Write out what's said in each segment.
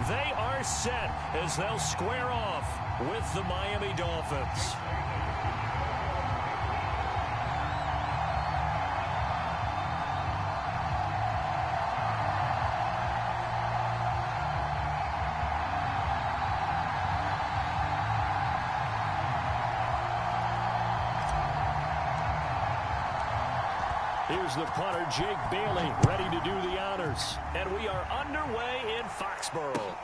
They are set as they'll square off with the Miami Dolphins. Here's the punter, Jake Bailey, ready to do the honors. And we are underway in Foxborough.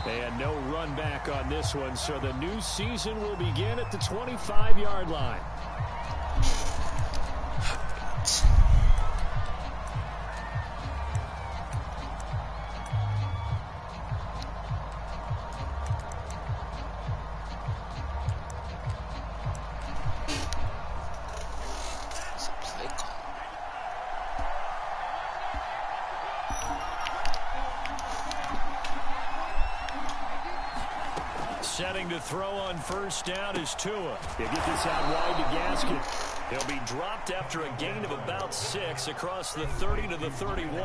And no run back on this one, so the new season will begin at the 25-yard line. Setting to throw on first down is Tua. He'll get this out wide to Gaskin. He'll be dropped after a gain of about 6 across the 30 to the 31.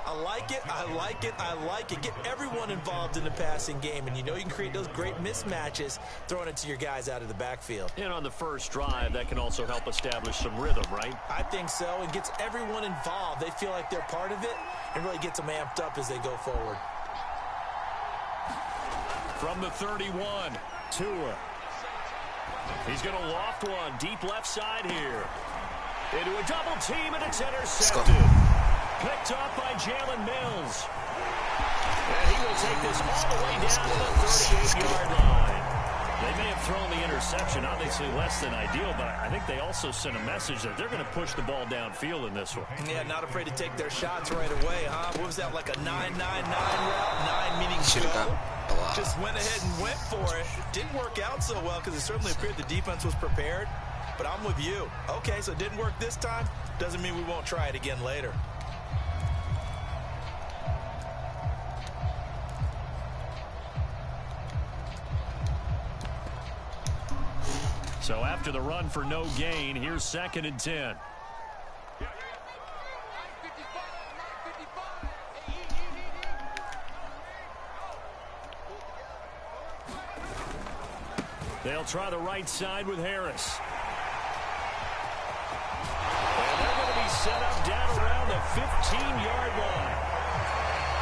I like it, I like it, I like it. Get everyone involved in the passing game, and you know you can create those great mismatches throwing it to your guys out of the backfield. And on the first drive, that can also help establish some rhythm, right? I think so. It gets everyone involved. They feel like they're part of it and really gets them amped up as they go forward. From the 31, Tua. He's going to loft one deep left side here. Into a double team, and it's intercepted. Picked up by Jalen Mills. And he will take this all the way down to the 38-yard line. They may have thrown the interception, obviously less than ideal, but I think they also sent a message that they're going to push the ball downfield in this one. Yeah, not afraid to take their shots right away, huh? What was that, like a 9-9-9 route? 9 meaning go. Just went ahead and went for it. Didn't work out so well because it certainly appeared the defense was prepared. But I'm with you. Okay, so it didn't work this time. Doesn't mean we won't try it again later. So after the run for no gain, here's 2nd and 10. They'll try the right side with Harris. And they're going to be set up down around the 15-yard line.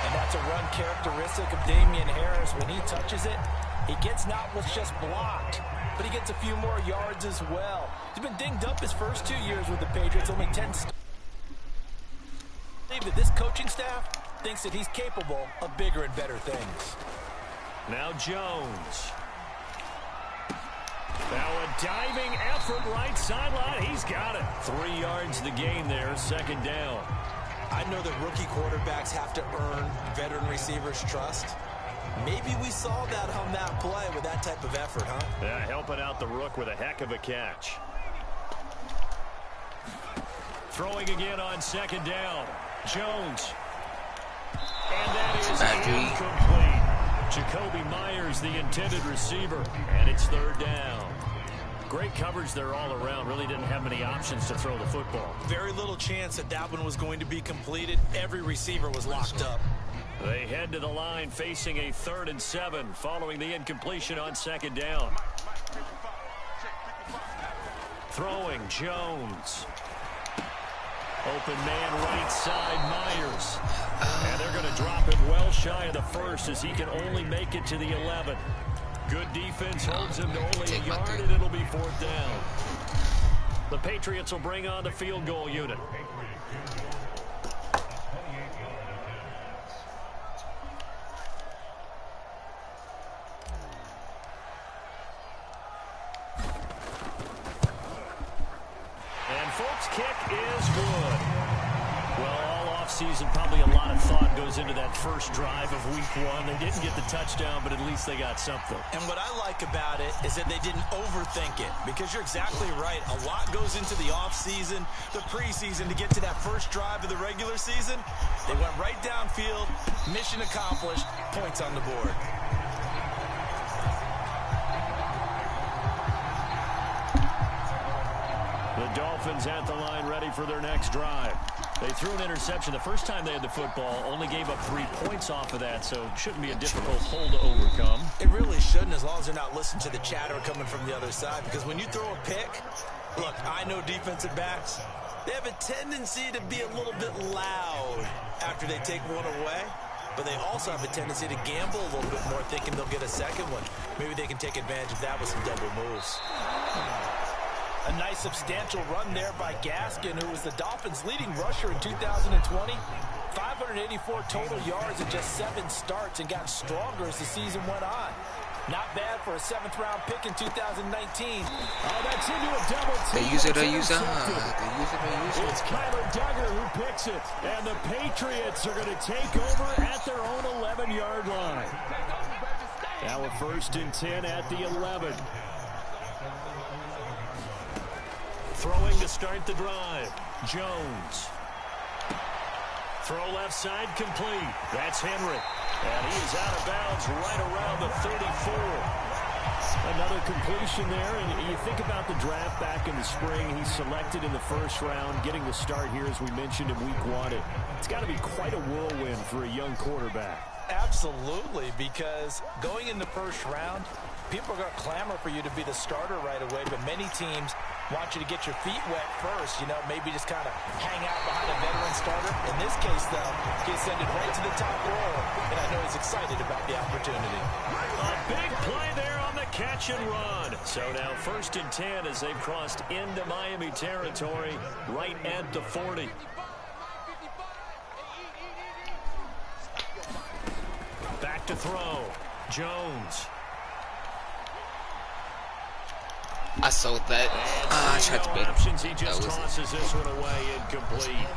And that's a run characteristic of Damian Harris. When he touches it, he gets not what's just blocked, but he gets a few more yards as well. He's been dinged up his first 2 years with the Patriots, only 10 I believe that this coaching staff thinks that he's capable of bigger and better things. Now Jones. Now a diving effort right sideline. He's got it. 3 yards the gain there, 2nd down. I know that rookie quarterbacks have to earn veteran receivers' trust. Maybe we saw that on that play with that type of effort, huh? Yeah, helping out the rook with a heck of a catch. Throwing again on 2nd down. Jones. And that is incomplete. Jacoby Myers, the intended receiver, and it's 3rd down. Great coverage there all around. Really didn't have many options to throw the football. Very little chance that that one was going to be completed. Every receiver was locked up. They head to the line facing a 3rd and 7 following the incompletion on 2nd down. Throwing Jones. Open man right side, Myers. And they're going to drop him well shy of the 1st as he can only make it to the 11. Good defense holds him to only a yard, and it'll be 4th down. The Patriots will bring on the field goal unit. And folks, kick is good. Well, all offseason, probably a lot of thought goes into that first drive of week 1. They didn't get the touchdown, but at least they got something. And what I like about it is that they didn't overthink it, because you're exactly right. A lot goes into the offseason, the preseason, to get to that first drive of the regular season. They went right downfield, mission accomplished, points on the board. The Dolphins at the line, ready for their next drive. They threw an interception the first time they had the football, only gave up 3 points off of that, so it shouldn't be a difficult hole to overcome. It really shouldn't, as long as they're not listening to the chatter coming from the other side, because when you throw a pick, look, I know defensive backs, they have a tendency to be a little bit loud after they take one away, but they also have a tendency to gamble a little bit more, thinking they'll get a second one. Maybe they can take advantage of that with some double moves. A nice substantial run there by Gaskin, who was the Dolphins' leading rusher in 2020. 584 total yards in just 7 starts and got stronger as the season went on. Not bad for a 7th-round pick in 2019. Oh, that's into a double team. They use it. It's Kyler Duggar who picks it. And the Patriots are going to take over at their own 11-yard line. Now a 1st and 10 at the 11. Throwing to start the drive. Jones. Throw left side complete. That's Henry. And he is out of bounds right around the 34. Another completion there. And you think about the draft back in the spring. He's selected in the 1st round, getting the start here, as we mentioned, in week 1. It's got to be quite a whirlwind for a young quarterback. Absolutely, because going in the 1st round, people are going to clamor for you to be the starter right away, but many teams want you to get your feet wet first, you know, maybe just kind of hang out behind a veteran starter. In this case, though, he ascended right to the top roll, and I know he's excited about the opportunity. A big play there on the catch and run. So now 1st and 10 as they've crossed into Miami territory right at the 40. Back to throw. Jones. I saw that. I tried to beat options. He him. just tosses this one away, incomplete.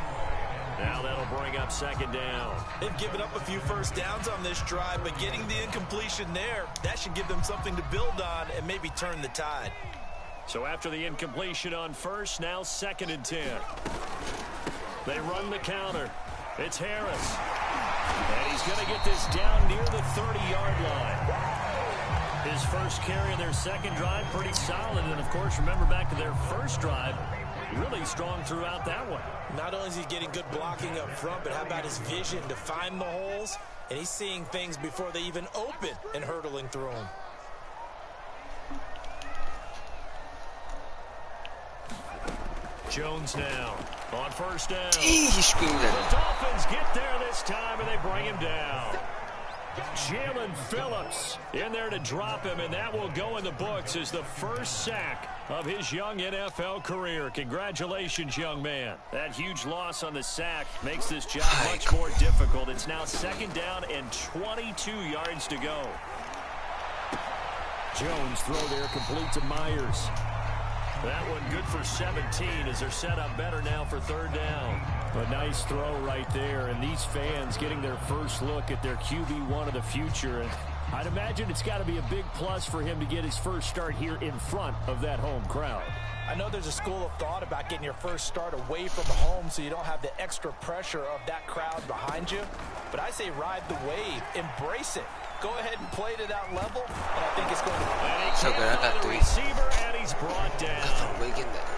Now that'll bring up 2nd down. They've given up a few 1st downs on this drive, but getting the incompletion there, that should give them something to build on and maybe turn the tide. So after the incompletion on 1st, now 2nd and 10. They run the counter. It's Harris. And he's going to get this down near the 30-yard line. His 1st carry of their 2nd drive, pretty solid. And, of course, remember back to their 1st drive, really strong throughout that one. Not only is he getting good blocking up front, but how about his vision to find the holes? And he's seeing things before they even open and hurtling through them. Jones now on 1st down. He screwed it. The Dolphins get there this time, and they bring him down. Jalen Phillips in there to drop him, and that will go in the books as the 1st sack of his young NFL career. Congratulations, young man. That huge loss on the sack makes this job much more difficult. It's now 2nd down and 22 yards to go. Jones throw there complete to Myers. That one good for 17 as they're set up better now for 3rd down. A nice throw right there, and these fans getting their first look at their QB1 of the future. And I'd imagine it's got to be a big plus for him to get his first start here in front of that home crowd. I know there's a school of thought about getting your first start away from home so you don't have the extra pressure of that crowd behind you. But I say ride the wave. Embrace it. Go ahead and play to that level, and I think it's going to... So good, I got 3. Receiver, and he's brought down.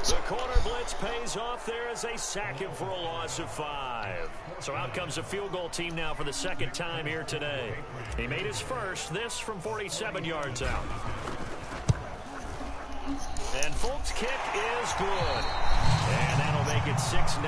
The corner blitz pays off there as they sack him for a loss of 5. So out comes a field goal team now for the 2nd time here today. He made his first, this from 47 yards out. And Folk's kick is good. And that'll make it 6-0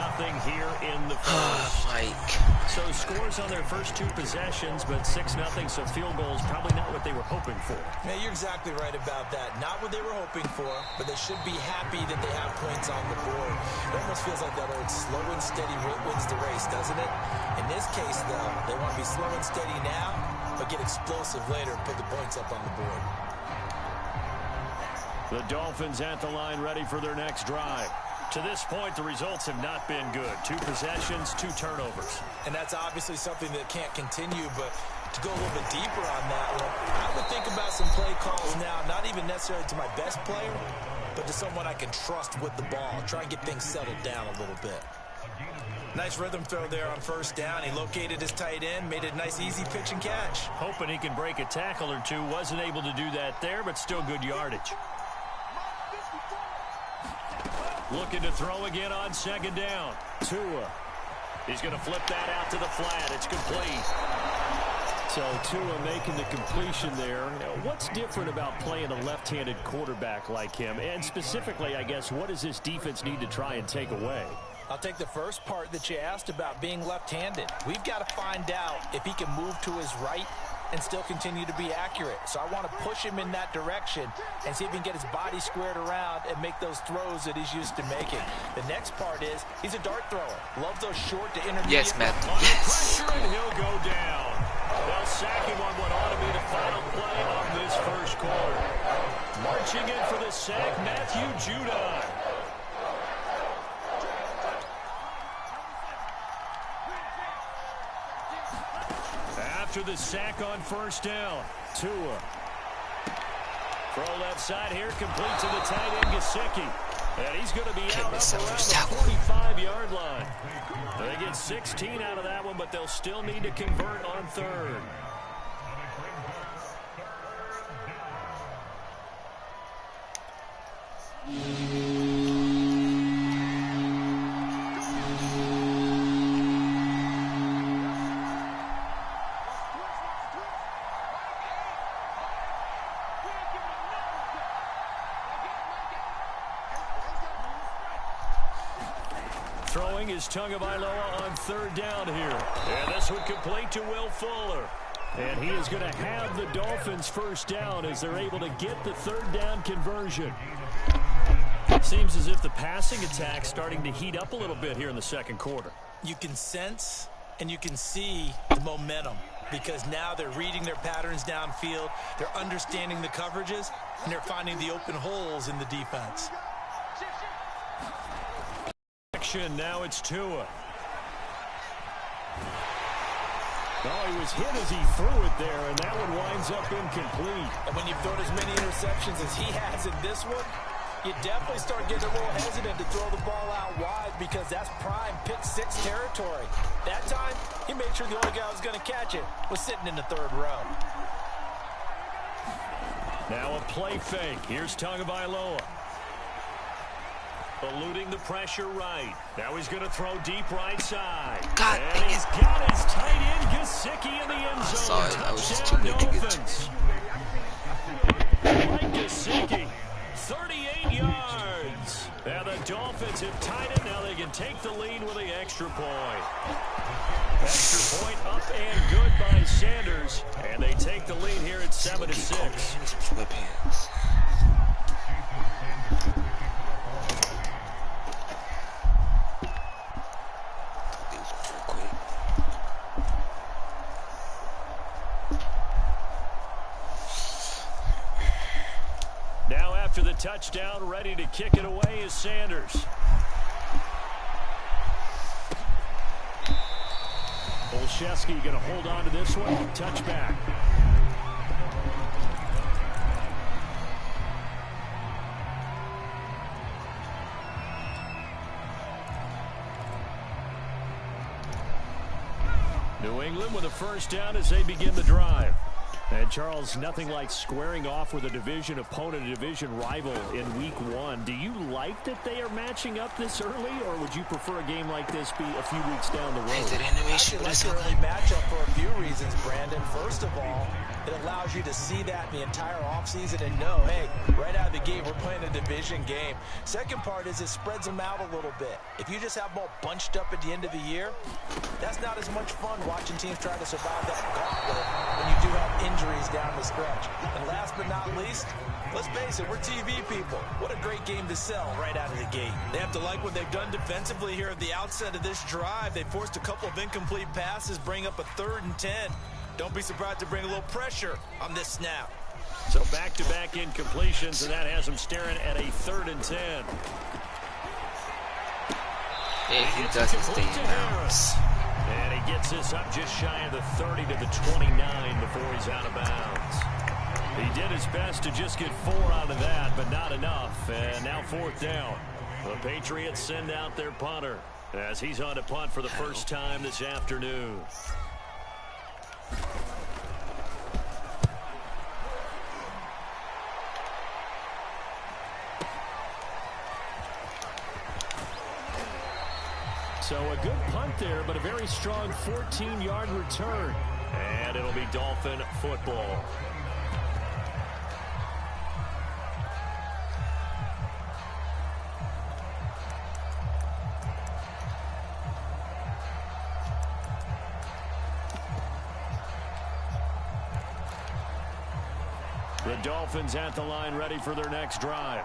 here in the 1st. Mike. So scores on their first 2 possessions, but 6-0, so field goals probably not what they were hoping for. Yeah, you're exactly right about that. Not what they were hoping for, but they should be happy that they have points on the board. It almost feels like that old slow and steady wins the race, doesn't it? In this case, though, they want to be slow and steady now, but get explosive later and put the points up on the board. The Dolphins at the line ready for their next drive. To this point, the results have not been good. 2 possessions, 2 turnovers. And that's obviously something that can't continue, but to go a little bit deeper on that one, I would think about some play calls now, not even necessarily to my best player, but to someone I can trust with the ball. Try and get things settled down a little bit. Nice rhythm throw there on 1st down. He located his tight end, made it a nice, easy pitch and catch. Hoping he can break a tackle or 2. Wasn't able to do that there, but still good yardage. Looking to throw again on 2nd down. Tua He's going to flip that out to the flat. It's complete. So Tua making the completion there. What's different about playing a left-handed quarterback like him? And specifically, I guess, what does this defense need to try and take away? I'll take the first part that you asked about being left-handed. We've got to find out if he can move to his right and still continue to be accurate. So I want to push him in that direction and see if he can get his body squared around and make those throws that he's used to making. The next part is he's a dart thrower. Loves those short to intermediate. Yes, Madden. Yes. Pressure, and he'll go down. They'll sack him on what ought to be the final play of this first quarter. Marching in for the sack, Matthew Judon. After the sack on first down, Tua. Throw left side here, complete to the tight end, Gesicki. And he's going to be out up around the 45-yard line. They get 16 out of that one, but they'll still need to convert on third. Throwing is Tagovailoa on third down here. And this one complete to Will Fuller. And he is going to have the Dolphins first down as they're able to get the third down conversion. Seems as if the passing attack's starting to heat up a little bit here in the second quarter. You can sense and you can see the momentum because now they're reading their patterns downfield, they're understanding the coverages, and they're finding the open holes in the defense. Now it's Tua. Oh, he was hit as he threw it there, and that one winds up incomplete. And when you've thrown as many interceptions as he has in this one, you definitely start getting a little hesitant to throw the ball out wide because that's prime pick six territory. That time, he made sure the only guy who was going to catch it was sitting in the third row. Now a play fake. Here's Tagovailoa. Eluding the pressure right. Now he's going to throw deep right side. God, and he's got his tight end Gesicki in the end zone. Sorry, I was just too good to get to. Mike Gesicki, 38 yards. Now the Dolphins have tied it. Now they can take the lead with the extra point. Extra point up and good by Sanders. And they take the lead here at 7-6. Flip hands. After the touchdown, ready to kick it away is Sanders. Olszewski going to hold on to this one. Touchback. New England with a first down as they begin the drive. And, Charles, nothing like squaring off with a division opponent, a division rival in week one. Do you like that they are matching up this early, or would you prefer a game like this be a few weeks down the road? I like the early matchup for a few reasons, Brandon. First of all, it allows you to see that the entire offseason and know, hey, right out of the gate, we're playing a division game. Second part is it spreads them out a little bit. If you just have them all bunched up at the end of the year, that's not as much fun watching teams try to survive that gauntlet when you do have injuries down the stretch. And last but not least, let's face it, we're TV people. What a great game to sell right out of the gate. They have to like what they've done defensively here at the outset of this drive. They forced a couple of incomplete passes, bring up a 3rd and 10. Don't be surprised to bring a little pressure on this snap. So back-to-back incompletions, and that has them staring at a 3rd and 10. Yeah, he doesn't stay in bounds. And he gets this up just shy of the 30 to the 29 before he's out of bounds. He did his best to just get 4 out of that, but not enough. And now 4th down. The Patriots send out their punter as he's on to punt for the first time this afternoon. So a good punt there, but a very strong 14-yard return. And it'll be Dolphin football. The Dolphins at the line, ready for their next drive.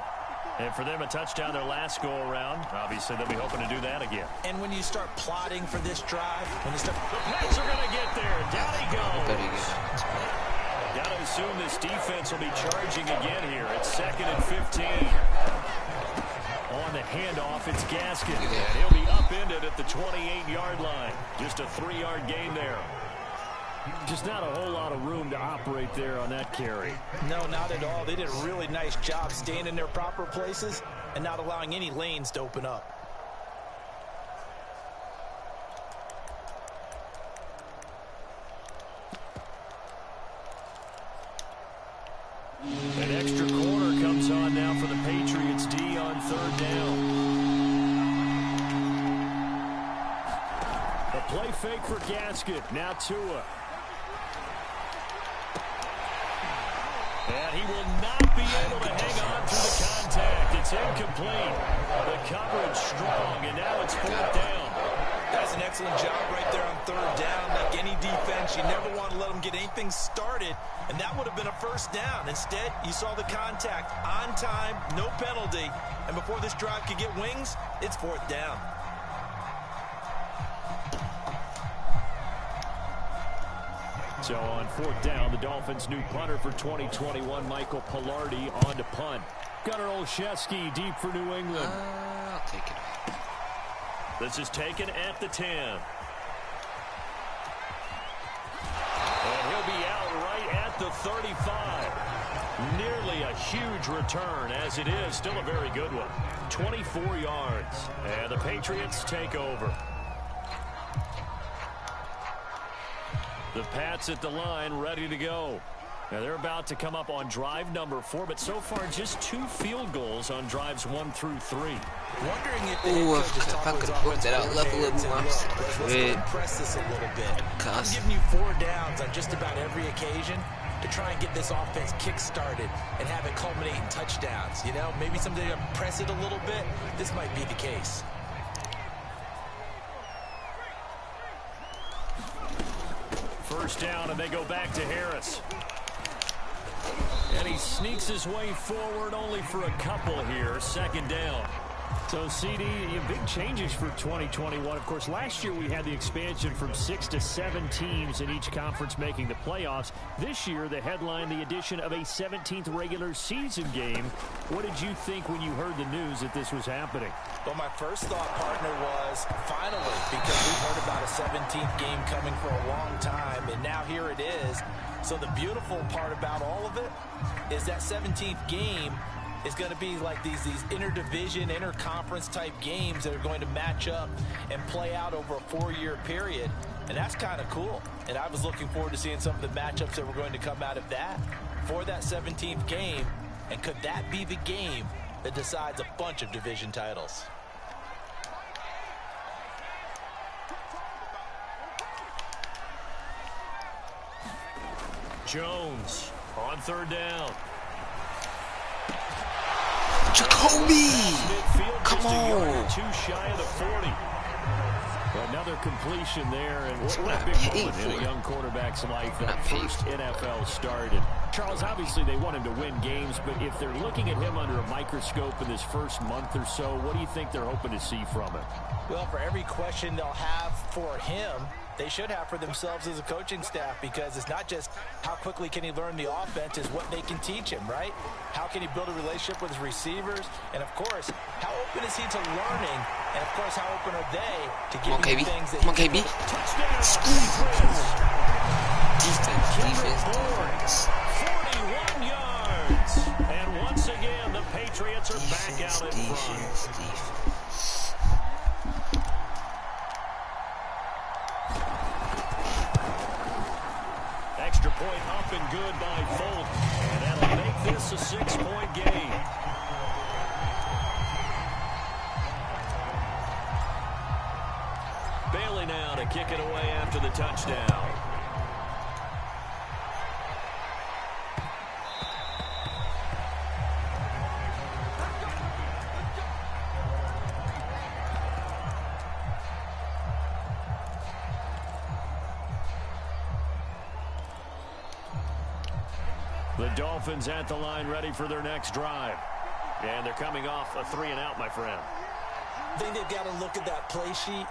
And for them, a touchdown their last go-around. Obviously, they'll be hoping to do that again. And when you start plotting for this drive, when you start... The Pats are going to get there. Down he goes. Got to assume this defense will be charging again here. It's 2nd and 15. On the handoff, it's Gaskin. And he'll be upended at the 28-yard line. Just a 3-yard gain there. Just not a whole lot of room to operate there on that carry. No, not at all. They did a really nice job staying in their proper places and not allowing any lanes to open up. An extra corner comes on now for the Patriots D on 3rd down. A play fake for Gaskin. Now Tua. And he will not be able to hang on through the contact. It's incomplete. The coverage strong, and now it's 4th down. That's an excellent job right there on 3rd down. Like any defense, you never want to let them get anything started, and that would have been a 1st down. Instead, you saw the contact on time, no penalty, and before this drive could get wings, it's 4th down. So on 4th down, the Dolphins' new punter for 2021, Michael Pilardi, on to punt. Gunnar Olszewski deep for New England. I'll take it. This is taken at the 10. And he'll be out right at the 35. Nearly a huge return, as it is. Still a very good one. 24 yards. And the Patriots take over. The Pats at the line, ready to go. Now they're about to come up on drive number 4, but so far just 2 field goals on drives 1 through 3. Wondering if if I could have worked that out level up more. Press this a little bit. I'm giving you 4 downs on just about every occasion to try and get this offense kick-started and have it culminate in touchdowns. You know, maybe someday to press it a little bit. This might be the case. First down, and they go back to Harris. And he sneaks his way forward only for a couple here. 2nd down. So, CD, big changes for 2021. Of course, last year we had the expansion from 6 to 7 teams in each conference making the playoffs. This year, the headline, the addition of a 17th regular season game. What did you think when you heard the news that this was happening? Well, my first thought, partner, was finally, because we've heard about a 17th game coming for a long time, and now here it is. So the beautiful part about all of it is that 17th game is going to be like these interdivision, interconference type games that are going to match up and play out over a 4-year period. And that's kind of cool. And I was looking forward to seeing some of the matchups that were going to come out of that for that 17th game. And could that be the game that decides a bunch of division titles? Jones on 3rd down. Jacoby! Come on! Too shy of the 40. Another completion there, and what a big moment in a young quarterback's life. That first NFL started. Charles, obviously they want him to win games, but if they're looking at him under a microscope in this first month or so, what do you think they're hoping to see from him? Well, for every question they'll have for him, they should have for themselves as a coaching staff, because it's not just how quickly can he learn the offense, it's what they can teach him, right? How can he build a relationship with his receivers? And, of course, how open is he to learning? And, of course, how open are they to giving him things that... Come on, KB. Defense. 41 yards. And once again, the Patriots are back out in front. Extra point up and good by Folk. And that'll make this a 6-point game. Bailey now to kick it away after the touchdown. The Dolphins at the line ready for their next drive. And they're coming off a 3-and-out, my friend. I think they've got to look at that play sheet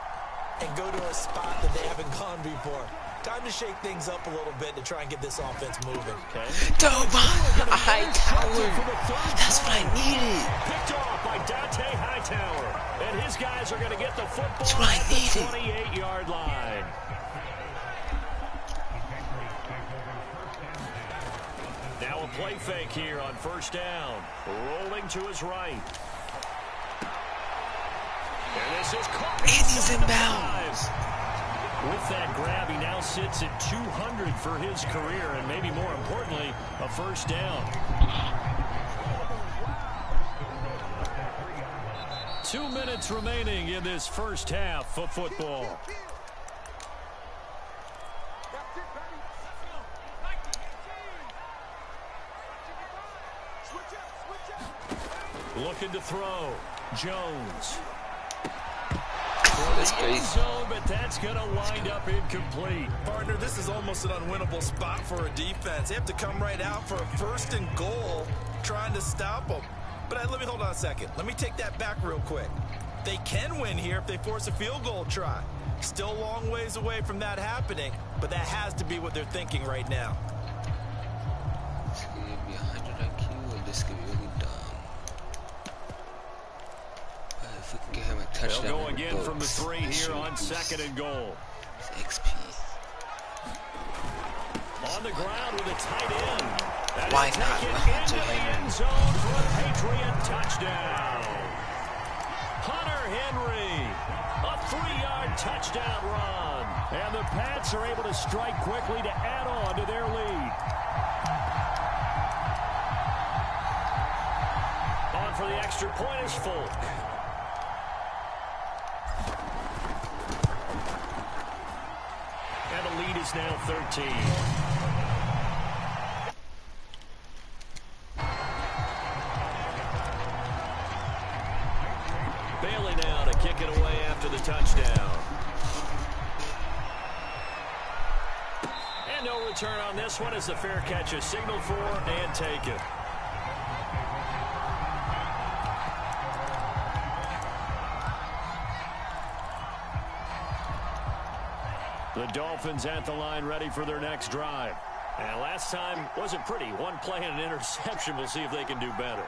and go to a spot that they haven't gone before. Time to shake things up a little bit to try and get this offense moving. Okay. Hightower. That's what I needed. Picked off by Dante Hightower. And his guys are going to get the football That's what I at the needed. 28-yard line. Now a play fake here on first down. Rolling to his right. And this is caught. And he's in bounds. With that grab, he now sits at 200 for his career, and maybe more importantly, a first down. 2 minutes remaining in this first half of football. Looking to throw. Jones. That's crazy. Zone, but that's going to wind up incomplete. Partner, this is almost an unwinnable spot for a defense. They have to come right out for a 1st and goal trying to stop them. But let me hold on a second. Let me take that back real quick. They can win here if they force a field goal try. Still a long ways away from that happening, but that has to be what they're thinking right now. This could be 100 IQ, or this could be really dumb. If we can get him a touchdown. They'll go again from the 3 here on 2nd and goal. XP. On the ground with a tight end. Why not? Into the end zone for a Patriot touchdown. Hunter Henry, a 3-yard touchdown run. And the Pats are able to strike quickly to add on to their lead. On for the extra point is Folk. And the lead is now 13. Bailey now to kick it away after the touchdown. And no return on this one as the fair catch is signaled for and taken. The Dolphins at the line ready for their next drive. And last time wasn't pretty. One play and an interception. We'll see if they can do better.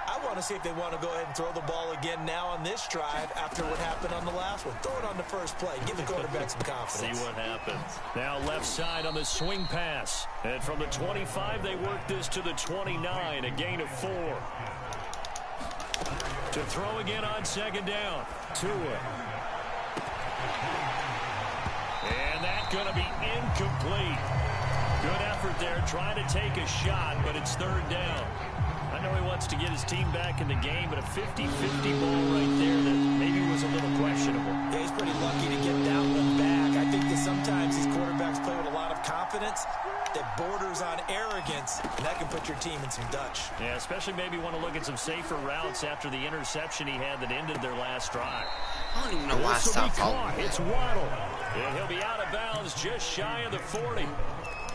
I want to see if they want to go ahead and throw the ball again now on this drive after what happened on the last one. Throw it on the first play. Give the quarterback some confidence. See what happens. Now left side on the swing pass. And from the 25, they work this to the 29, a gain of 4. To throw again on 2nd down. Tua. And that's going to be incomplete. Good effort there trying to take a shot, but it's 3rd down. I know he wants to get his team back in the game, but a 50-50 ball right there that maybe was a little questionable. Yeah, he's pretty lucky to get that one back. I think that sometimes these quarterbacks play with a lot of confidence that borders on arrogance, and that can put your team in some Dutch. Yeah, especially maybe want to look at some safer routes after the interception he had that ended their last drive. I don't even know why I stopped following. It's Waddle. And he'll be out of bounds just shy of the 40.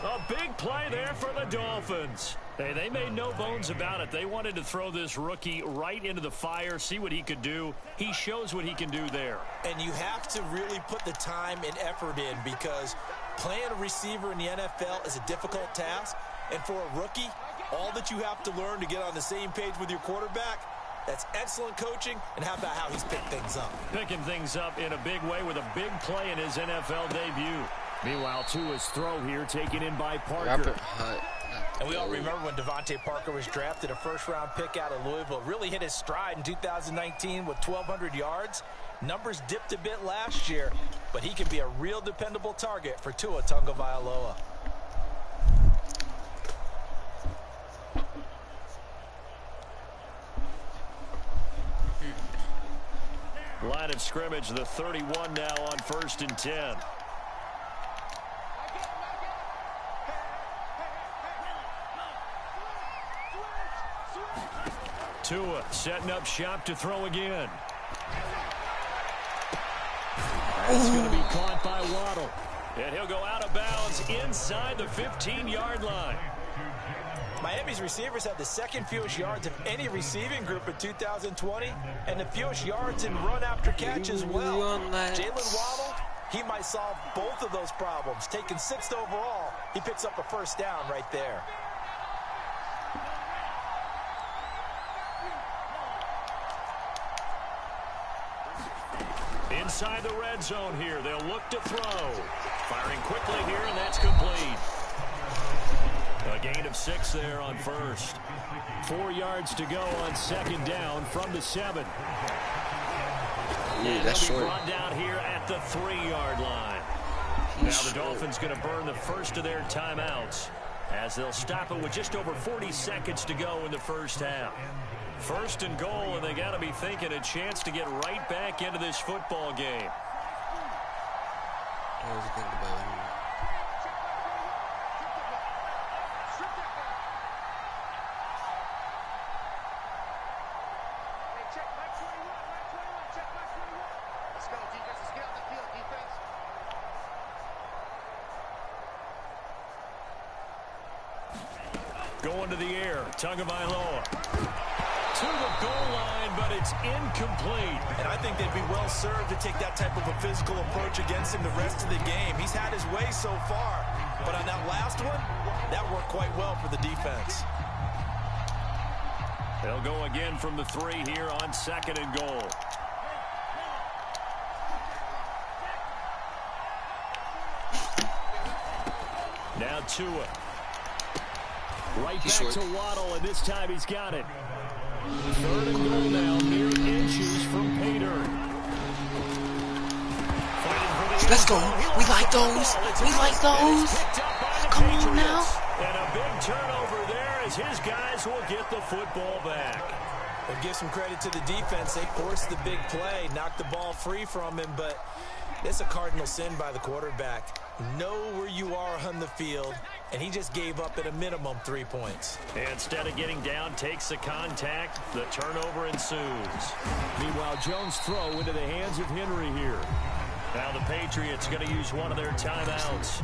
A big play there for the Dolphins. Hey, they made no bones about it. They wanted to throw this rookie right into the fire, see what he could do. He shows what he can do there. And you have to really put the time and effort in because playing a receiver in the NFL is a difficult task. And for a rookie, all that you have to learn to get on the same page with your quarterback, that's excellent coaching. And how about how he's picked things up? Picking things up in a big way with a big play in his NFL debut. Meanwhile, Tua's throw here taken in by Parker. And we all remember when Devontae Parker was drafted, a first-round pick out of Louisville. Really hit his stride in 2019 with 1,200 yards. Numbers dipped a bit last year, but he can be a real dependable target for Tua Tagovailoa. line of scrimmage. The 31 now on 1st and 10. Tua setting up shop to throw again. It's going to be caught by Waddle. And he'll go out of bounds inside the 15-yard line. Miami's receivers had the second fewest yards of any receiving group in 2020, and the fewest yards in run after catch as well. Jalen Waddle, he might solve both of those problems. Taking 6th overall, he picks up a first down right there. Inside the red zone here, they'll look to throw. Firing quickly here, and that's complete. A gain of 6 there on first. 4 yards to go on 2nd down from the 7. Ooh, that's short. Brought down here at the 3-yard line. Now the Dolphins going to burn the first of their timeouts as they'll stop it with just over 40 seconds to go in the first half. 1st and goal, and they got to be thinking a chance to get right back into this football game. Going to the air, Tagovailoa. To the goal line, but it's incomplete. And I think they'd be well served to take that type of a physical approach against him the rest of the game. He's had his way so far, but on that last one, that worked quite well for the defense. They'll go again from the 3 here on 2nd and goal. Now Tua. Right back to Waddle, and this time he's got it. 3rd and goal now, mere inches from Pater. Let's go. We like those. We like those. Come on now. And a big turnover there as his guys will get the football back. We'll give some credit to the defense. They forced the big play, knocked the ball free from him, but it's a cardinal sin by the quarterback. Know where you are on the field, and he just gave up at a minimum 3 points. Instead of getting down, takes the contact. The turnover ensues. Meanwhile, Jones' throw into the hands of Henry here. Now the Patriots going to use one of their timeouts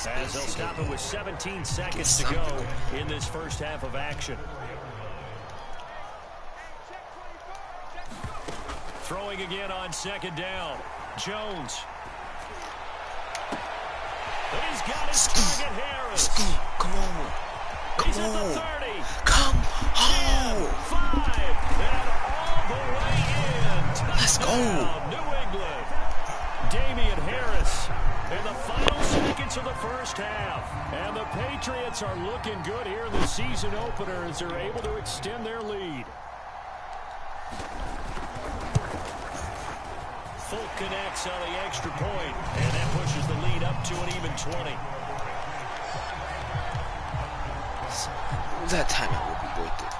as they'll stop it with 17 seconds to go in this first half of action. Throwing again on 2nd down. Jones. He's got his target, Harris. Come on. He's at the 30. Come on. 5. And all the way in. Let's go. New England. Damian Harris in the final seconds of the first half. And the Patriots are looking good here in the season opener as they're able to extend their lead. Folk connects on the extra point, and that pushes the lead up to an even 20. That timeout will be worth it.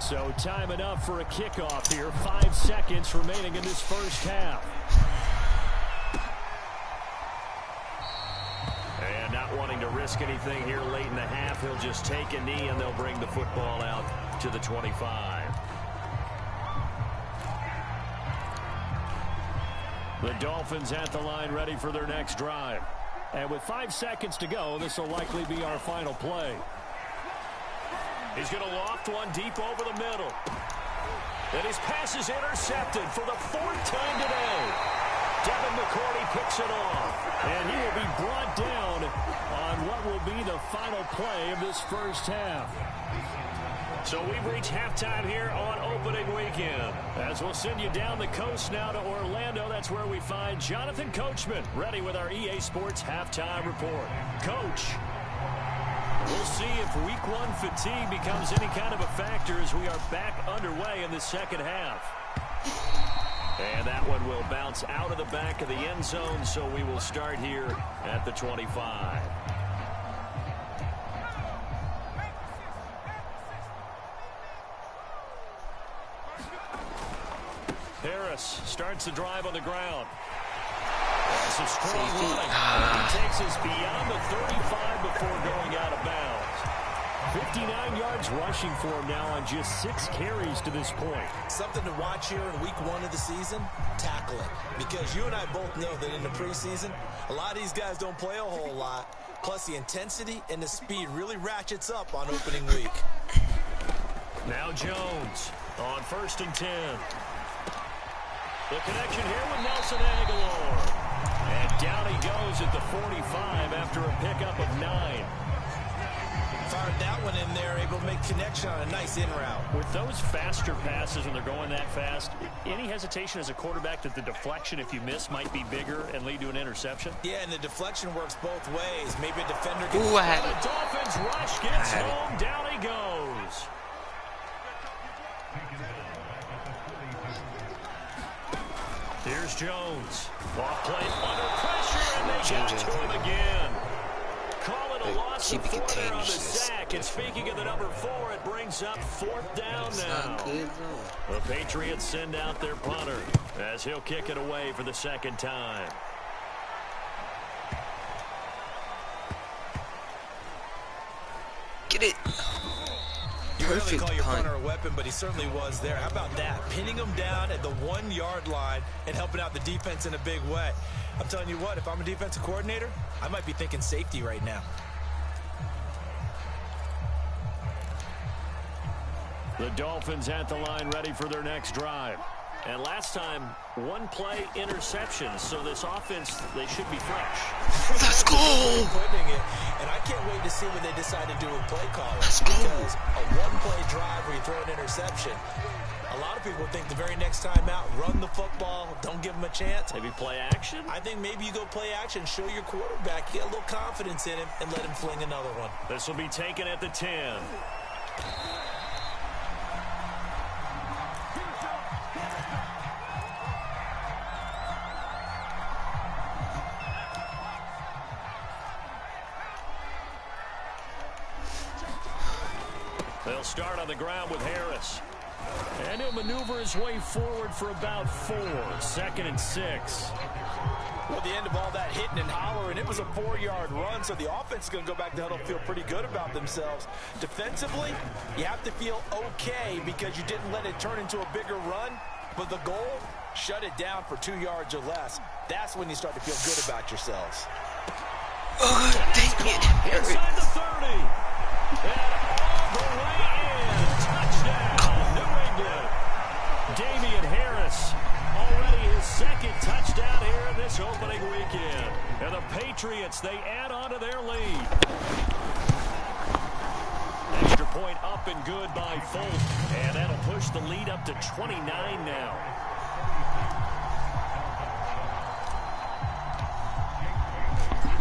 So time enough for a kickoff here. 5 seconds remaining in this first half. And not wanting to risk anything here late in the half, he'll just take a knee and they'll bring the football out to the 25. The Dolphins at the line ready for their next drive. And with 5 seconds to go, this will likely be our final play. He's going to loft one deep over the middle. And his pass is intercepted for the 4th time today. Devin McCourty picks it off. And he will be brought down on what will be the final play of this first half. So we've reached halftime here on opening weekend. As we'll send you down the coast now to Orlando, that's where we find Jonathan Coachman ready with our EA Sports halftime report. Coach, we'll see if week 1 fatigue becomes any kind of a factor as we are back underway in the second half. And that one will bounce out of the back of the end zone, so we will start here at the 25. Harris starts the drive on the ground. That's a strong run. He takes us beyond the 35 before going out of bounds. 59 yards rushing for him now on just 6 carries to this point. Something to watch here in week 1 of the season, tackling. Because you and I both know that in the preseason, a lot of these guys don't play a whole lot. Plus the intensity and the speed really ratchets up on opening week. Now Jones on 1st and 10. The connection here with Nelson Aguilar. And down he goes at the 45 after a pickup of 9. Fired that one in there, able to make connection on a nice in route. With those faster passes when they're going that fast, any hesitation as a quarterback that the deflection, if you miss, might be bigger and lead to an interception? Yeah, and the deflection works both ways. Maybe a defender gets... Ooh, I had it. The Dolphins rush gets home. Down he goes. Here's Jones. Off play under pressure, and they get to him again. Call it a loss of 4 there on the sack. And speaking of the number 4, it brings up 4th down now. Not good, though. The Patriots send out their punter as he'll kick it away for the 2nd time. Get it. You really Perfect call your punt. punter a weapon, but he certainly was there. How about that? Pinning him down at the 1-yard line and helping out the defense in a big way. I'm telling you what, if I'm a defensive coordinator, I might be thinking safety right now. The Dolphins at the line ready for their next drive. And last time, 1-play interception. So this offense, they should be fresh. Let's go. And I can't wait to see what they decide to do with play calling. Let's go. Because a 1-play drive where you throw an interception, a lot of people think the very next time out, run the football, don't give them a chance. Maybe play action? I think maybe you go play action, show your quarterback, get a little confidence in him, and let him fling another one. This will be taken at the 10. They'll start on the ground with Harris. And he'll maneuver his way forward for about 4. 2nd and 6. Well, the end of all that hitting and hollering, it was a 4-yard run, so the offense is going to go back to huddle, feel pretty good about themselves. Defensively, you have to feel okay because you didn't let it turn into a bigger run, but the goal, shut it down for 2 yards or less. That's when you start to feel good about yourselves. Oh, dang it. Inside the 30. And all the way in. Touchdown, New England. Damian Harris, already his 2nd touchdown here in this opening weekend. And the Patriots, they add on to their lead. Extra point up and good by Folk. And that'll push the lead up to 29 now.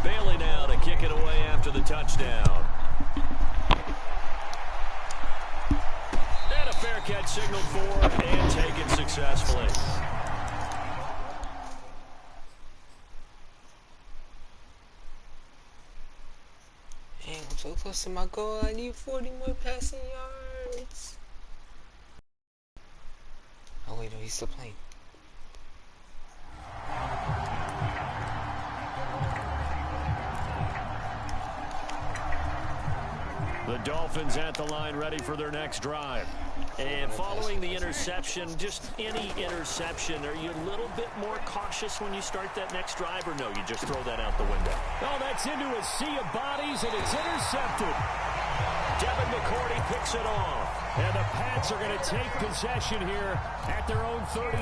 Bailey now to kick it away after the touchdown. And a fair catch signaled for and taken successfully. Dang, I'm so close to my goal. I need 40 more passing yards. Oh, wait, no, he's still playing. The Dolphins at the line ready for their next drive. And following the interception, just any interception, are you a little bit more cautious when you start that next drive, or no, you just throw that out the window? Oh, that's into a sea of bodies, and it's intercepted. Devin McCourty picks it off. And the Pats are going to take possession here at their own 33.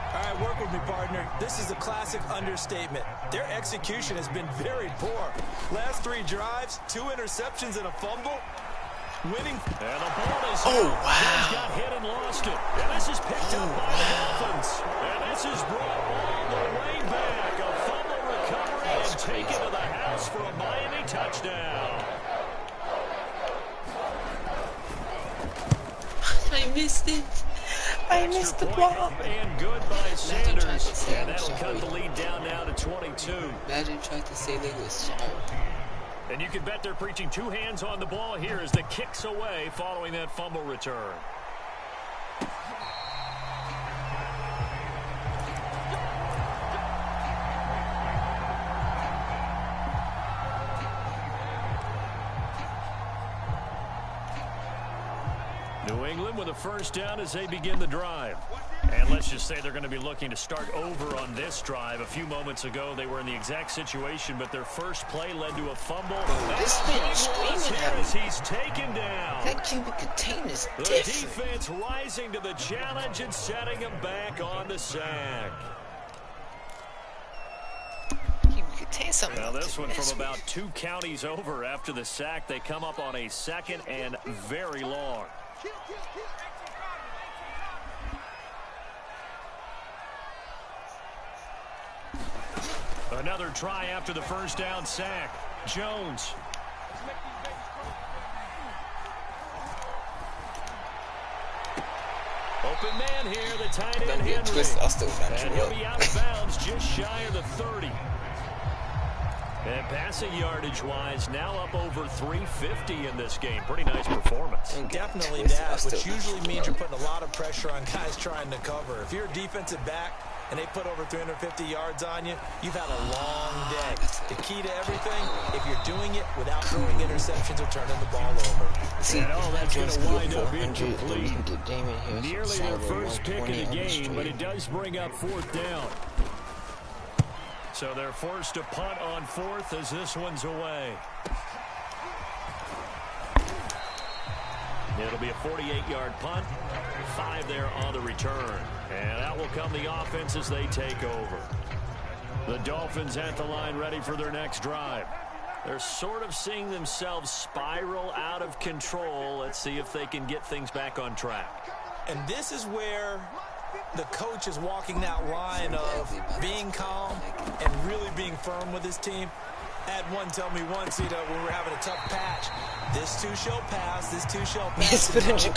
All right, work with me, partner. This is a classic understatement. Their execution has been very poor. Last 3 drives, 2 interceptions and a fumble. Winning. And the ball is Jones got hit and lost it. And this is picked up by the Dolphins. And this is brought all the way back. A fumble recovery and taken to the house for a Miami touchdown. I missed it. I missed the ball. And good by Sanders. And that'll cut the lead down now to 22. Madden tried to say they was sorry. And you can bet they're preaching 2 hands on the ball here as the kicks away following that fumble return. England with a first down as they begin the drive. And let's just say they're going to be looking to start over on this drive. A few moments ago, they were in the exact situation, but their first play led to a fumble. This man is screaming at me. He's taken down. That cubic container is The different. defense rising to the challenge and setting him back on the sack. Now this one from about 2 counties over after the sack. They come up on a 2nd and very long. Another try after the first down sack. Jones. Open man here, the tight end Henry. And he'll be out of bounds just shy of the 30. And passing yardage-wise, now up over 350 in this game. Pretty nice performance. Definitely that, which usually means you're putting a lot of pressure on guys trying to cover. If you're a defensive back and they put over 350 yards on you, you've had a long day. The key to everything, if you're doing it without throwing interceptions or turning the ball over. And all that's going to wind up incomplete. Nearly their first pick of the game, but it does bring up 4th down. So they're forced to punt on 4th as this one's away. It'll be a 48-yard punt. 5 there on the return. And out will come the offense as they take over. The Dolphins at the line ready for their next drive. They're sort of seeing themselves spiral out of control. Let's see if they can get things back on track. And this is where the coach is walking that line of being calm and really being firm with his team. Had one tell me once, when we were having a tough patch, this too shall pass, this too shall pass. Yes, but he said,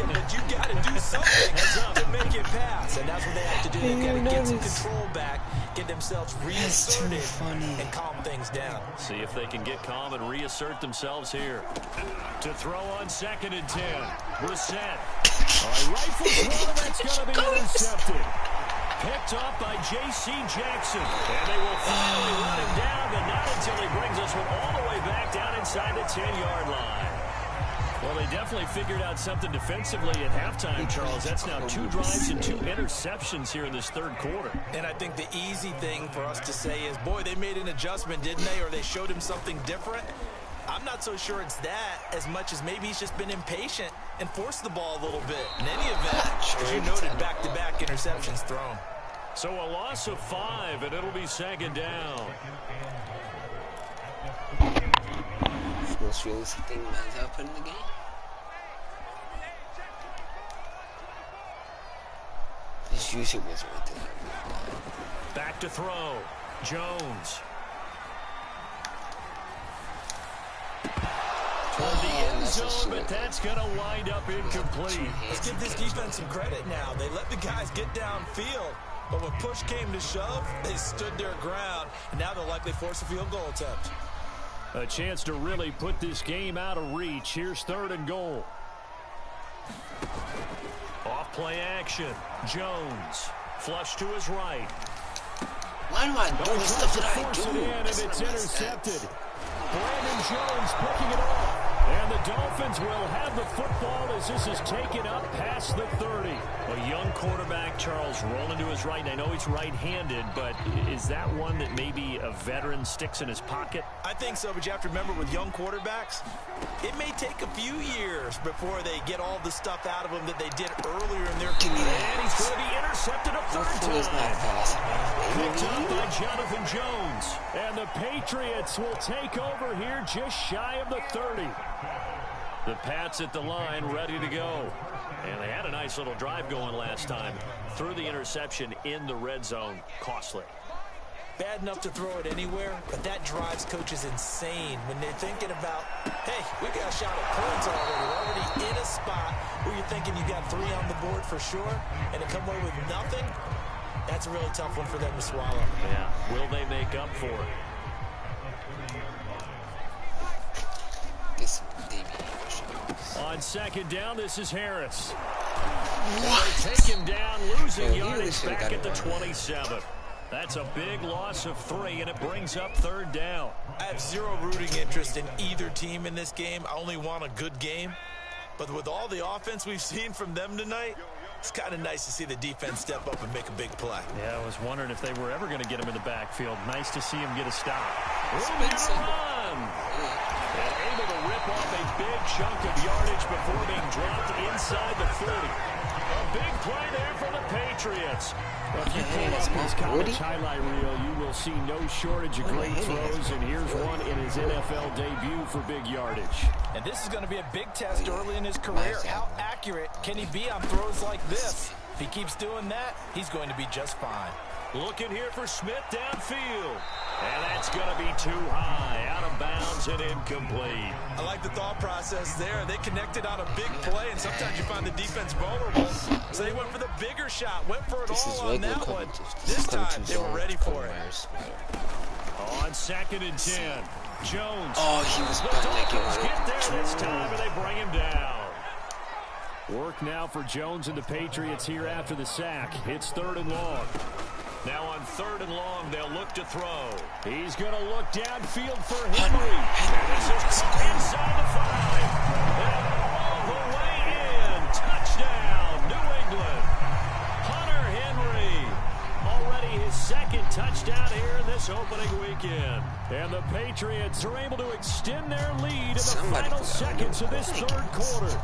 but you got to do something to make it pass. And that's what they have to do. They've got to get some control back, get themselves reasserted, and calm things down. See if they can get calm and reassert themselves here. To throw on 2nd and 10. Brissett. A rifle throw that's going to be intercepted. Picked off by J.C. Jackson. And they will finally run him down, but not until he brings us one all the way back down inside the 10-yard line. Well, they definitely figured out something defensively at halftime, Charles. That's now 2 drives and 2 interceptions here in this 3rd quarter. And I think the easy thing for us to say is, boy, they made an adjustment, didn't they? Or they showed him something different. I'm not so sure it's that as much as maybe he's just been impatient and forced the ball a little bit. In any event, as you noted, back-to-back interceptions thrown. So a loss of 5, and it'll be 2nd down. Most realistic thing man's output in the game. This usually was right there. Back to throw. Jones. Toward the end zone, but that's going to wind up incomplete. Let's give this defense some credit now. They let the guys get downfield, but when push came to shove, they stood their ground, and now they'll likely force a field goal attempt. A chance to really put this game out of reach. Here's 3rd and goal. Off play action. Jones. Flush to his right. Why do I do the stuff that I do? And it's intercepted. Brandon Jones picking it off. And the Dolphins will have the football as this is taken up past the 30. A young quarterback, Charles, rolling to his right. And I know he's right-handed, but is that one that maybe a veteran sticks in his pocket? I think so, but you have to remember with young quarterbacks, it may take a few years before they get all the stuff out of them that they did earlier in their career. And he's going to be intercepted a 3rd time. Picked up by Jonathan Jones. And the Patriots will take over here just shy of the 30. The Pats at the line, ready to go. And they had a nice little drive going last time. Threw the interception in the red zone. Costly. Bad enough to throw it anywhere, but that drives coaches insane when they're thinking about, hey, we got a shot at points already. We're already in a spot where you're thinking you got 3 on the board for sure, and to come away with nothing, that's a really tough one for them to swallow. Yeah. Will they make up for it? On 2nd down, this is Harris. They take him down, losing yardage back at the 27. That's a big loss of 3, and it brings up 3rd down. I have zero rooting interest in either team in this game. I only want a good game. But with all the offense we've seen from them tonight, it's kind of nice to see the defense step up and make a big play. Yeah, I was wondering if they were ever going to get him in the backfield. Nice to see him get a stop. Spencer. Run! And able to rip off a big chunk of yardage before being dropped inside the 30. A big play there for the Patriots. Well, if you pull up his college highlight reel, you will see no shortage of great throws, and here's one in his NFL debut for big yardage. And this is going to be a big test early in his career. How accurate can he be on throws like this? If he keeps doing that, he's going to be just fine. Looking here for Smith downfield. And that's going to be too high, out of bounds and incomplete. I like the thought process there. They connected on a big play, and sometimes you find the defense vulnerable. So they went for the bigger shot, went for it all on that one. This time, they were ready for it. On 2nd and 10, Jones. Oh, he was the Dolphins get there this time, and they bring him down. Work now for Jones and the Patriots here after the sack. It's 3rd and long. Now on 3rd and long, they'll look to throw. He's going to look downfield for Henry. This is inside the 5. And all the way in. Touchdown, New England. Hunter Henry. Already his 2nd touchdown here in this opening weekend. And the Patriots are able to extend their lead in the final seconds of this 3rd quarter.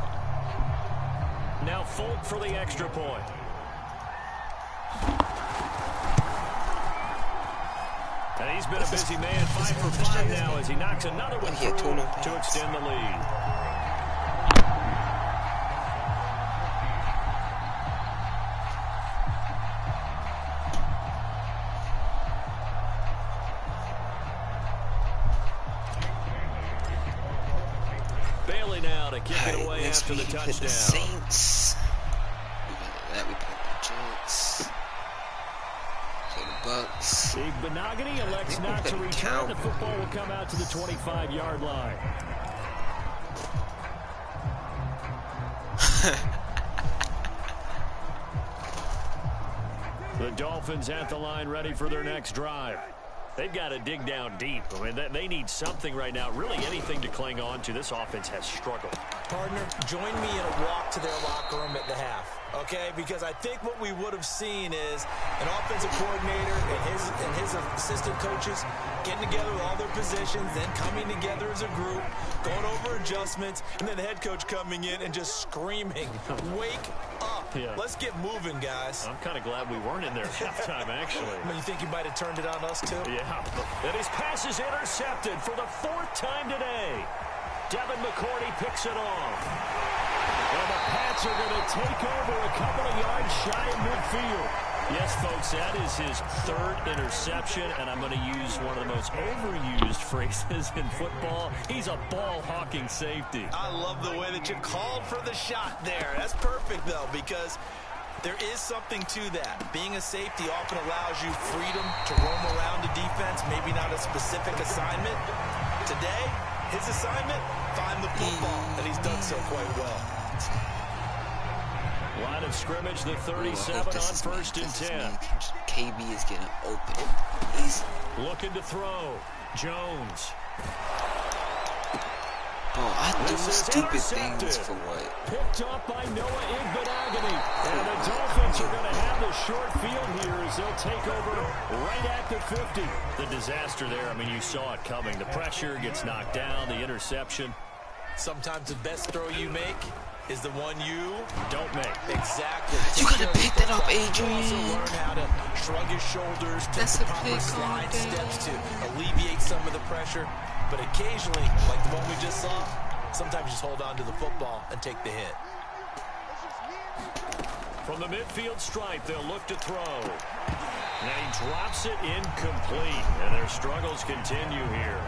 Now Folk for the extra point. And he's been a busy man, 5 for 5 now as he knocks another one through to extend the lead. Bailey now to kick it away after the touchdown. The Saints. We put the Jets. Bucks. Big Benogany elects not to return. The football will come out to the 25-yard line. The Dolphins at the line ready for their next drive. They've got to dig down deep. I mean, they need something right now, really anything to cling on to. This offense has struggled. Partner, join me in a walk to their locker room at the half, okay? Because I think what we would have seen is an offensive coordinator and his assistant coaches getting together with all their positions, then coming together as a group, going over adjustments, and then the head coach coming in and just screaming, wake up. Yeah. Let's get moving, guys. I'm kind of glad we weren't in there at halftime, actually. I mean, you think you might have turned it on us, too? Yeah. And his pass is intercepted for the 4th time today. Devin McCourty picks it off. And the Pats are going to take over a couple of yards shy of midfield. Yes, folks, that is his 3rd interception, and I'm going to use one of the most overused phrases in football. He's a ball-hawking safety. I love the way that you called for the shot there. That's perfect, though, because there is something to that. Being a safety often allows you freedom to roam around the defense, maybe not a specific assignment. Today, his assignment, find the football, and he's done so quite well. Line of scrimmage, the 37 on 1st and 10. KB is getting open. He's looking to throw. Jones. Oh, I do stupid things for what? Picked up by Noah Igbenogany. And the Dolphins are going to have the short field here as they'll take over right at the 50. The disaster there, I mean, you saw it coming. The pressure gets knocked down, the interception. Sometimes the best throw you make is the one you don't make. Exactly. You gotta pick that up, Adrian. Also learn how to shrug his shoulders, take That's the a proper pick slide steps to alleviate some of the pressure. But occasionally, like the one we just saw, sometimes just hold on to the football and take the hit. From the midfield stripe, they'll look to throw. And he drops it incomplete. And their struggles continue here.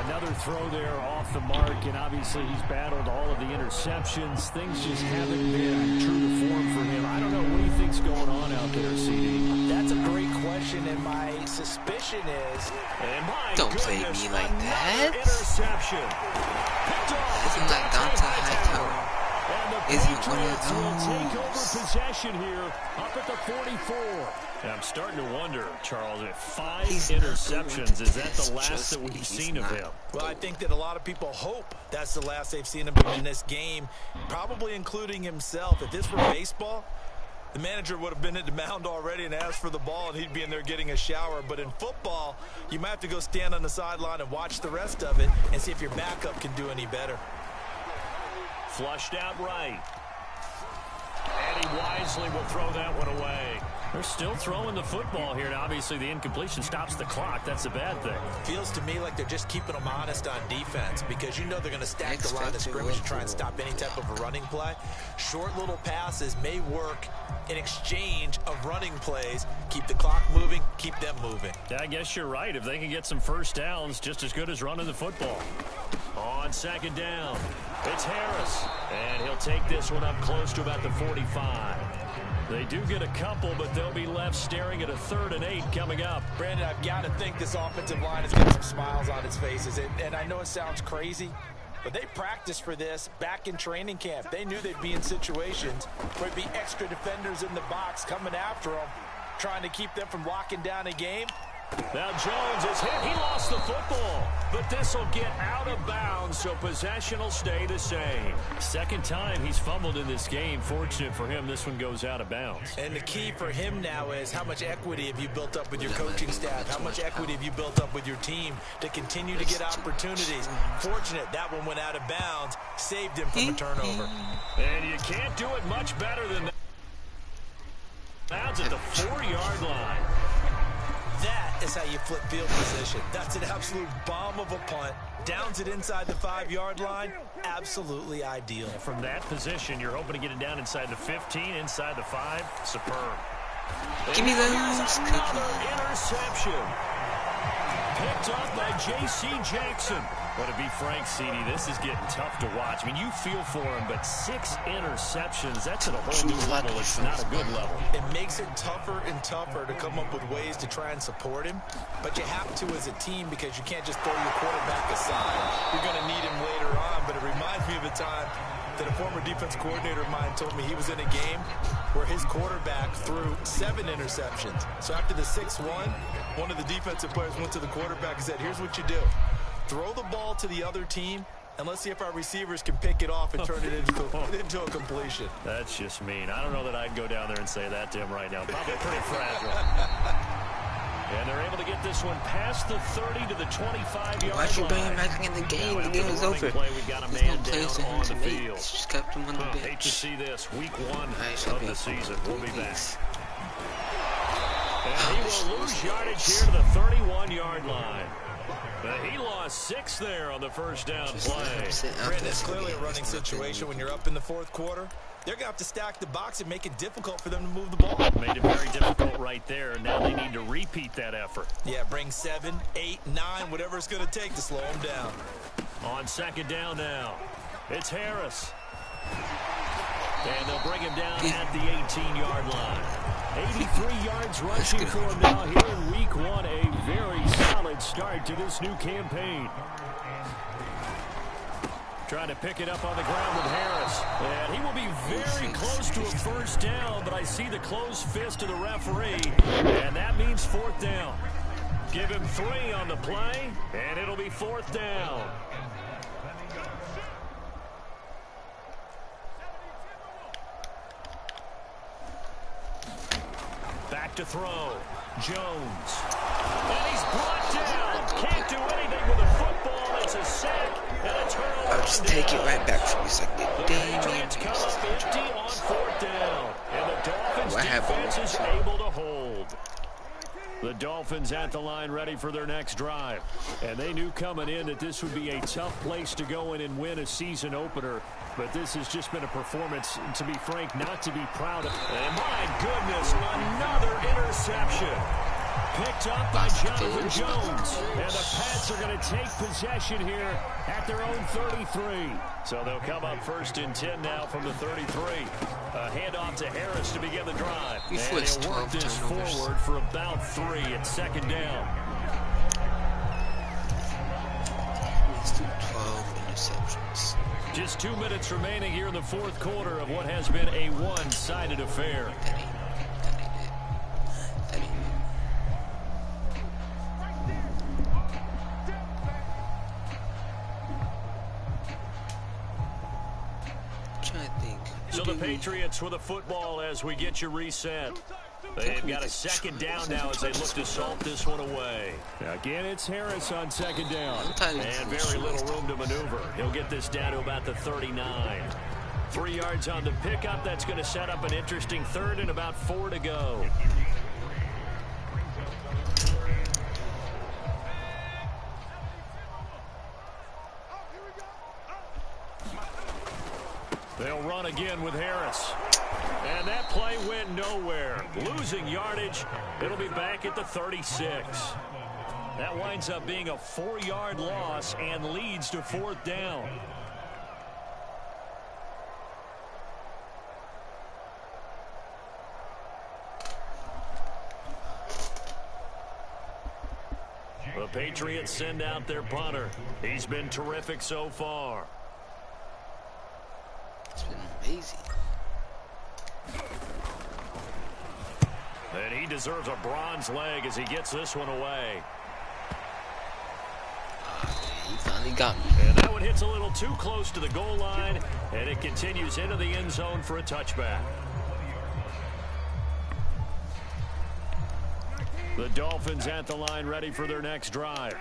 Another throw there off the mark, and obviously he's battled all of the interceptions. Things just haven't been true to form for him. I don't know what he thinks going on out there, CD. That's a great question, and my suspicion is... Don't play me like that. Interception. Isn't like Dante Hightower? And the Patriots will take over possession here up at the 44. And I'm starting to wonder, Charles, if 5 interceptions, is that the last that we've seen of him? Well, I think that a lot of people hope that's the last they've seen him in this game, probably including himself. If this were baseball, the manager would have been at the mound already and asked for the ball, and he'd be in there getting a shower. But in football, you might have to go stand on the sideline and watch the rest of it and see if your backup can do any better. Flushed out right. And he wisely will throw that one away. They're still throwing the football here, and obviously the incompletion stops the clock. That's a bad thing. Feels to me like they're just keeping them honest on defense because you know they're going to stack the line of scrimmage and try and stop any type of a running play. Short little passes may work in exchange of running plays. Keep the clock moving, keep them moving. Yeah, I guess you're right. If they can get some first downs, just as good as running the football. On second down, it's Harris, and he'll take this one up close to about the 45. They do get a couple, but they'll be left staring at a 3rd and 8 coming up. Brandon, I've got to think this offensive line is getting some smiles on its faces. And I know it sounds crazy, but they practiced for this back in training camp. They knew they'd be in situations where there'd be extra defenders in the box coming after them, trying to keep them from locking down a game. Now Jones is hit. He lost the football, but this will get out of bounds, so possession will stay the same. Second time he's fumbled in this game. Fortunate for him, this one goes out of bounds. And the key for him now is how much equity have you built up with your coaching staff? How much equity have you built up with your team to continue to get opportunities? Fortunate that one went out of bounds, saved him from a turnover. And you can't do it much better than that. Bounds at the 4-yard line. That is how you flip field position. That's an absolute bomb of a punt. Downs it inside the 5-yard line. Absolutely ideal. From that position, you're hoping to get it down inside the 15, inside the 5. Superb. Give me those. Another interception. Picked up by J.C. Jackson. But to be frank, CD, this is getting tough to watch. I mean, you feel for him, but 6 interceptions, that's at a whole new level. It's not a good level. It makes it tougher and tougher to come up with ways to try and support him. But you have to as a team because you can't just throw your quarterback aside. You're going to need him later on. But it reminds me of a time that a former defense coordinator of mine told me he was in a game where his quarterback threw 7 interceptions. So after the 6-1, one of the defensive players went to the quarterback and said, here's what you do. Throw the ball to the other team, and let's see if our receivers can pick it off and turn it into a completion. That's just mean. I don't know that I'd go down there and say that to him right now. Probably pretty fragile. And they're able to get this one past the 30 to the 25-yard line. Why'd you bring him back in the game? The game was over. There's no place for him to make. Just kept him on the bench. Hate to see this. Week 1 of the season. We'll be back. And he will lose yardage here to the 31-yard line. But he lost 6 there on the first down play. Brandon, it's clearly a running situation when you're up in the 4th quarter. They're going to have to stack the box and make it difficult for them to move the ball. Made it very difficult right there. Now they need to repeat that effort. Yeah, bring 7, 8, 9, whatever it's going to take to slow them down. On second down now, it's Harris. And they'll bring him down at the 18-yard line. 83 yards rushing for him now here in week 1. A very solid start to this new campaign. Trying to pick it up on the ground with Harris. And he will be very close to a first down, but I see the closed fist of the referee. And that means 4th down. Give him 3 on the play, and it'll be 4th down. Back to throw. Jones. And he's brought down. Can't do anything with a football. It's a sack and a turnover. I'll just take it right back from you. It's like the Patriots come up empty on 4th down. And the Dolphins defense is able to hold. The Dolphins at the line ready for their next drive. And they knew coming in that this would be a tough place to go in and win a season opener. But this has just been a performance, to be frank, not to be proud of. And my goodness, another interception. Picked up by Jonathan Jones. And the Pats are going to take possession here at their own 33. So they'll come up 1st and 10 now from the 33. A handoff to Harris to begin the drive. And he'll work this forward for about 3 at second down. Let's do 12 interceptions. interceptions. Just 2 minutes remaining here in the fourth quarter of what has been a one-sided affair. So the Patriots with a football as we get you reset. They've got a second down now as they look to salt this one away. Again, it's Harris on second down. And very little room to maneuver. He'll get this down to about the 39. 3 yards on the pickup. That's going to set up an interesting third and about 4 to go. They'll run again with Harris. And that play went nowhere. Losing yardage. It'll be back at the 36. That winds up being a 4-yard loss and leads to 4th down. The Patriots send out their punter. He's been terrific so far. It's been amazing. And he deserves a bronze leg as he gets this one away. He finally got me. And that one hits a little too close to the goal line, and it continues into the end zone for a touchback. The Dolphins at the line ready for their next drive.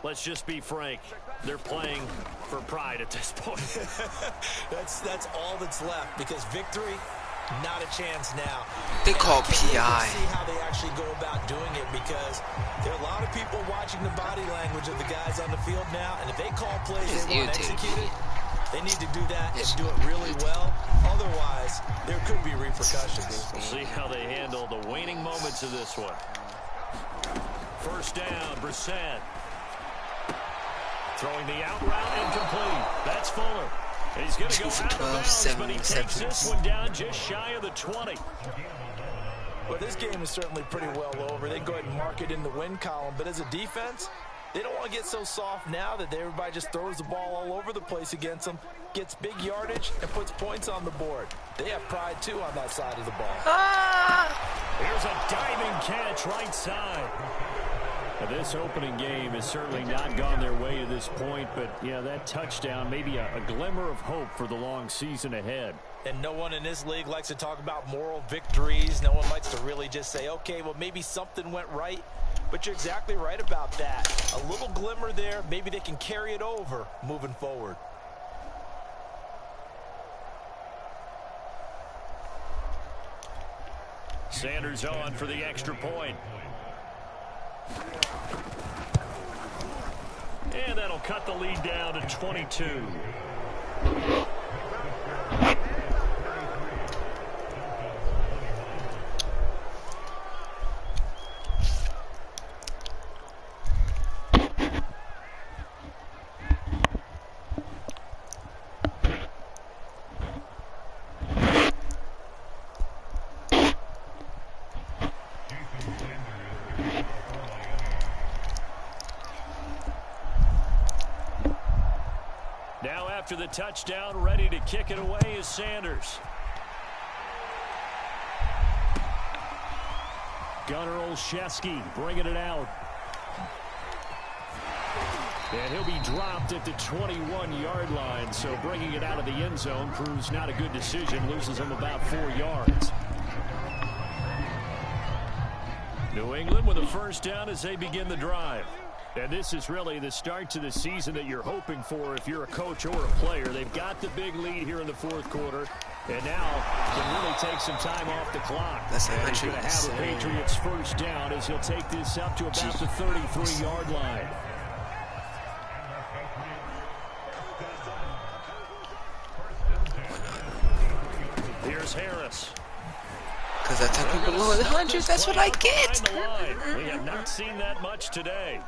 Let's just be frank. They're playing for pride at this point. That's all that's left because victory, not a chance now. They call PI. See how they actually go about doing it because there are a lot of people watching the body language of the guys on the field now, and if they call plays they want executed, they need to do that and do it really well. Otherwise, there could be repercussions. We'll see how they handle the waning moments of this one. First down, Brissett. Throwing the out route incomplete. That's Fuller. He's going to go out of bounds, but he takes this one down just shy of the 20. Well, this game is certainly pretty well over. They go ahead and mark it in the win column. But as a defense, they don't want to get so soft now that everybody just throws the ball all over the place against them, gets big yardage, and puts points on the board. They have pride, too, on that side of the ball. Here's a diving catch right side. Now, this opening game has certainly not gone their way to this point, but, yeah, that touchdown, maybe a glimmer of hope for the long season ahead. And no one in this league likes to talk about moral victories. No one likes to really just say, okay, well, maybe something went right. But you're exactly right about that. A little glimmer there. Maybe they can carry it over moving forward. Sanders on for the extra point. And that'll cut the lead down to 22. After the touchdown, ready to kick it away is Sanders. Gunnar Olszewski bringing it out. And he'll be dropped at the 21-yard line, so bringing it out of the end zone proves not a good decision, loses him about 4 yards. New England with a first down as they begin the drive. And this is really the start to the season that you're hoping for if you're a coach or a player. They've got the big lead here in the fourth quarter, and now can really take some time off the clock. That's and he's going to have the Patriots first down as he'll take this up to about the 33-yard line. Here's Harris. Because I took him below the 100, that's what I get. We have not seen that much today.